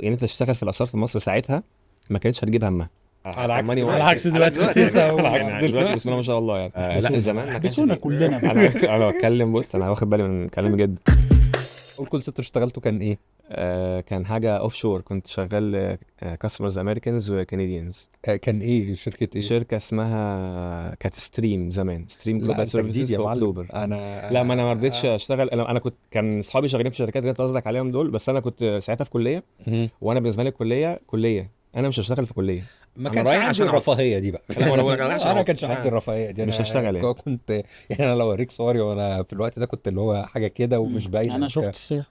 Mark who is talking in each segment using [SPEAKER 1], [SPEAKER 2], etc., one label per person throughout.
[SPEAKER 1] يعني انت تشتغل في الاثار في مصر ساعتها ما كانتش هتجيب همها.
[SPEAKER 2] على عكس
[SPEAKER 1] أماني
[SPEAKER 2] دلوقتي.
[SPEAKER 1] واحد.
[SPEAKER 3] على عكس دلوقتي كنت لسه هقول.
[SPEAKER 1] يعني دلوقتي بسم الله ما شاء الله يعني لا زمان ما كانش
[SPEAKER 3] بسونا
[SPEAKER 1] فيه.
[SPEAKER 3] كلنا بقى.
[SPEAKER 1] انا بتكلم، بص انا واخد بالي من كلامي جدا.
[SPEAKER 2] اول كول سنتر اشتغلته كان ايه؟
[SPEAKER 1] كان حاجه اوف شور، كنت شغال كاستمرز امريكانز وكنديانز.
[SPEAKER 2] كان ايه شركه ايه؟
[SPEAKER 1] شركه اسمها كانت ستريم زمان، ستريم
[SPEAKER 2] لا
[SPEAKER 1] جلوبال
[SPEAKER 2] انت جديد
[SPEAKER 1] سيرفيسز
[SPEAKER 2] يا
[SPEAKER 1] في
[SPEAKER 2] معلم.
[SPEAKER 1] اكتوبر.
[SPEAKER 2] انا
[SPEAKER 1] لا ما انا ما رضيتش اشتغل. انا كنت كان اصحابي شغالين في شركات اللي انت قصدك عليهم دول، بس انا كنت ساعتها في كليه، وانا بالنسبه لي الكليه كليه، انا مش هشتغل في كليه.
[SPEAKER 2] ما
[SPEAKER 1] أنا
[SPEAKER 2] كانش
[SPEAKER 1] رايح
[SPEAKER 2] عندي
[SPEAKER 1] عشان
[SPEAKER 2] الرفاهيه دي بقى.
[SPEAKER 1] لا، أنا بقول لك أنا رايح عشان
[SPEAKER 2] انا
[SPEAKER 1] أقعد.
[SPEAKER 2] كانش عندي الرفاهيه دي.
[SPEAKER 1] مش
[SPEAKER 2] انا
[SPEAKER 1] هشتغل يعني.
[SPEAKER 2] كنت يعني انا لو اوريك صوري وانا في الوقت ده كنت اللي هو حاجه كده ومش باينه.
[SPEAKER 3] انا شفت الصور.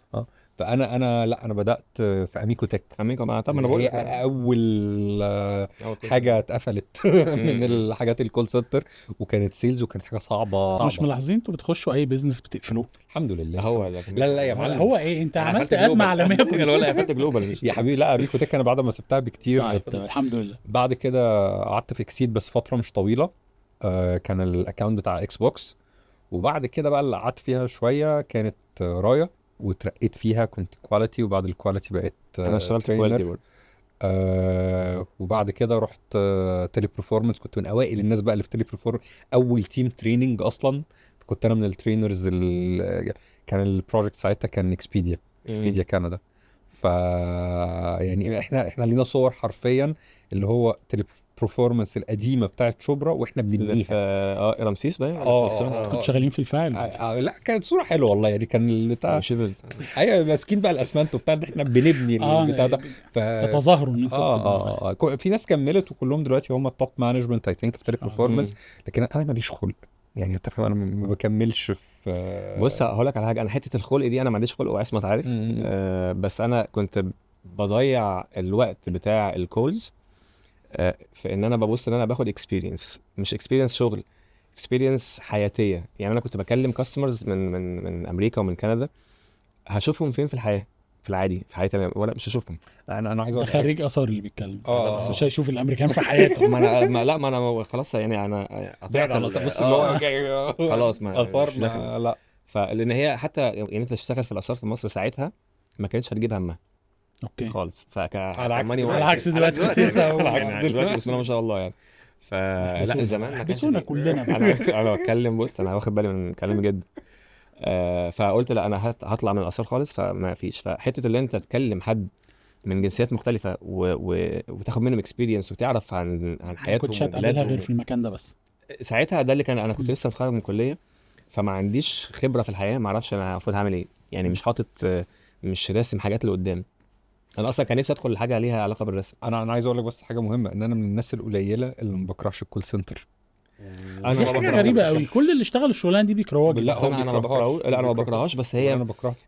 [SPEAKER 2] فانا بدات في اميكو تك.
[SPEAKER 1] امريكا ما طب انا بقول
[SPEAKER 2] هي
[SPEAKER 1] لك
[SPEAKER 2] اول حاجه اتقفلت من الحاجات الكول سنتر، وكانت سيلز، وكانت حاجه صعبه.
[SPEAKER 3] مش ملاحظين انتوا بتخشوا اي بيزنس بتقفلوه؟
[SPEAKER 2] الحمد لله.
[SPEAKER 1] هو
[SPEAKER 2] لا يا معلم.
[SPEAKER 3] هو ايه انت
[SPEAKER 1] أنا
[SPEAKER 3] عملت
[SPEAKER 1] قفلت
[SPEAKER 3] ازمه
[SPEAKER 1] جلوبال.
[SPEAKER 3] عالميه كلها.
[SPEAKER 1] ولا قفلت جلوبال مش
[SPEAKER 2] يا حبيبي لا، اميكو تك انا بعد ما سبتها بكتير.
[SPEAKER 3] طيب الحمد لله.
[SPEAKER 2] بعد كده قعدت في اكسيد بس فتره مش طويله. كان الاكونت بتاع اكس بوكس. وبعد كده بقى اللي قعدت فيها شويه كانت رايا، وترقيت فيها كنت كواليتي، وبعد الكواليتي بقيت
[SPEAKER 1] انا اشتغلت
[SPEAKER 2] trainer.
[SPEAKER 1] كواليتي برضه.
[SPEAKER 2] وبعد كده رحت تيلي برفورمانس. كنت من اوائل الناس بقى اللي في تيلي برفورمانس، اول تيم تريننج اصلا. كنت انا من الترينرز كان البروجكت ساعتها كان اكسبيديا كندا. يعني احنا لينا صور حرفيا اللي هو تيلي برفورمانس القديمه بتاعت شبرا واحنا
[SPEAKER 1] اللي في
[SPEAKER 2] بنبنيها.
[SPEAKER 1] رمسيس باين.
[SPEAKER 3] كنت شغالين في الفاعل.
[SPEAKER 2] لا كانت صوره حلوه والله، يعني كان البتاع ايوه ماسكين بقى الاسمنت وبتاع ده، احنا بنبني البتاع ده.
[SPEAKER 3] تتظاهروا ان انتوا
[SPEAKER 2] في ناس كملت وكلهم دلوقتي هم التوب مانجمنت اي ثينك في تيلي برفورمانس. لكن انا ماليش خلق، يعني انت فاهم، انا ما بكملش في.
[SPEAKER 1] بص هقول لك على حاجه، انا حته الخلق دي انا ما عنديش خلق وعصمت عارف. بس انا كنت بضيع الوقت بتاع الكولز في ان انا ببص ان انا باخد اكسبيرينس، مش اكسبيرينس شغل، اكسبيرينس حياتيه. يعني انا كنت بكلم كاستمرز من امريكا ومن كندا، هشوفهم فين في الحياه في العادي في حياتي ولا مش هشوفهم.
[SPEAKER 2] انا عايز
[SPEAKER 3] ده خريج اثار اللي بيتكلم.
[SPEAKER 2] بس
[SPEAKER 3] مش هيشوف الامريكان في حياته.
[SPEAKER 1] لا ما انا خلاص يعني انا قطعت
[SPEAKER 2] بص اللي هو جاي
[SPEAKER 1] خلاص ما
[SPEAKER 2] اثار
[SPEAKER 1] مش داخل.
[SPEAKER 2] لا.
[SPEAKER 1] فلان هي حتى يعني انت تشتغل في الاثار في مصر ساعتها ما كانتش هتجيب همها
[SPEAKER 3] اوكي
[SPEAKER 1] خالص.
[SPEAKER 3] على عكس دلوقتي كنت لسه هقول.
[SPEAKER 1] يعني دلوقتي بسم الله ما شاء الله يعني. لا زمان ما كانش
[SPEAKER 3] بسونا
[SPEAKER 1] فيه.
[SPEAKER 3] كلنا بقى.
[SPEAKER 1] انا بتكلم، بص انا واخد بالي من كلامي جدا. فقلت لا انا هطلع من الاثار خالص، فما فيش. فحته اللي انت تكلم حد من جنسيات مختلفه وتاخد منهم اكسبيرينس وتعرف عن حياتهم
[SPEAKER 3] كنتش هتقابلها
[SPEAKER 1] وبلادهم.
[SPEAKER 3] غير في المكان ده بس.
[SPEAKER 1] ساعتها ده اللي كان، انا كنت لسه متخرج من الكليه، فما عنديش خبره في الحياه، ما اعرفش انا المفروض هعمل ايه. يعني مش حاطط، مش راسم حاجات لقدام. انا اصلا كان نفسي ادخل حاجه ليها علاقه بالرسم.
[SPEAKER 2] انا عايز اقول لك بس حاجه مهمه، ان انا من الناس القليله اللي ما بكرهش الكول سنتر.
[SPEAKER 3] دي حاجه غريبه قوي، كل اللي اشتغلوا الشغلانه دي بيكرهوها جدا.
[SPEAKER 1] بس انا ما بكرهوش. لا انا ما بكرهاش، بس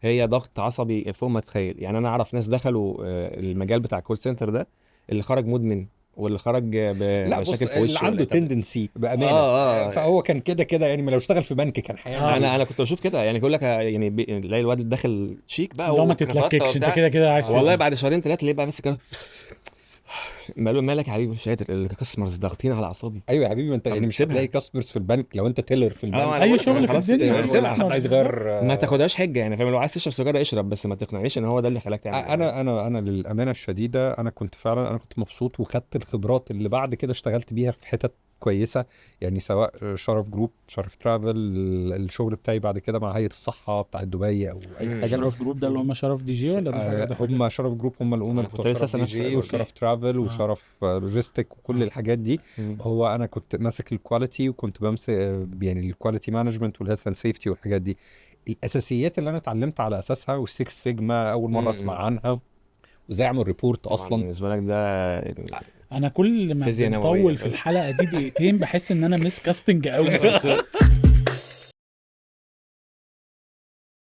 [SPEAKER 1] هي ضغط عصبي فوق ما تتخيل. يعني انا اعرف ناس دخلوا المجال بتاع الكول سنتر ده، اللي خرج مدمن واللي خرج بمشاكل في وشه،
[SPEAKER 2] اللي عنده تندنسي بامانه. فهو كان كده يعني، ما لو اشتغل في بنك كان هيعمل.
[SPEAKER 1] انا كنت بشوف كده، يعني يقول لك يعني تلاقي الواد داخل شيك بقى
[SPEAKER 3] لو ما تتلككش انت كده عايز
[SPEAKER 1] والله بعد شهرين ثلاثه ليه بقى بس كده مالك يا حبيبي؟ مش قادر، الكاستمرز ضاغطين على اعصابي.
[SPEAKER 2] ايوه يا حبيبي، ما انت يعني مش هتلاقي كاستمرز في البنك لو انت تيلر في البنك.
[SPEAKER 3] اي شغل في الدنيا
[SPEAKER 2] عايز غير
[SPEAKER 1] ما تاخدهاش حجه يعني، فاهم؟ لو عايز تشرب سيجاره اشرب، بس ما تقنعنيش ان هو ده اللي خلاك تعمل.
[SPEAKER 2] انا للامانه الشديده انا كنت مبسوط، وخدت الخبرات اللي بعد كده اشتغلت بيها في حتت كويسه. يعني سواء شرف جروب، شرف ترافل، الشغل بتاعي بعد كده مع هيئه الصحه بتاع دبي او اي حاجه.
[SPEAKER 3] شرف جروب ده اللي هم شرف دي جي ولا
[SPEAKER 2] هم شرف جروب، هم الاونر بتوع شرف دي جي وشرف ترافل وشرف لوجيستيك وكل الحاجات دي. هو انا كنت ماسك الكواليتي، وكنت بمسك يعني الكواليتي مانجمنت والهيلث اند سيفتي والحاجات دي. الاساسيات اللي انا اتعلمت على اساسها، والسيكس سيجما اول مره اسمع عنها، وازاي اعمل ريبورت اصلا.
[SPEAKER 1] بالنسبه لك ده
[SPEAKER 3] انا كل ما بطول في الحلقه دي دقيقتين بحس ان انا مس كاستنج قوي.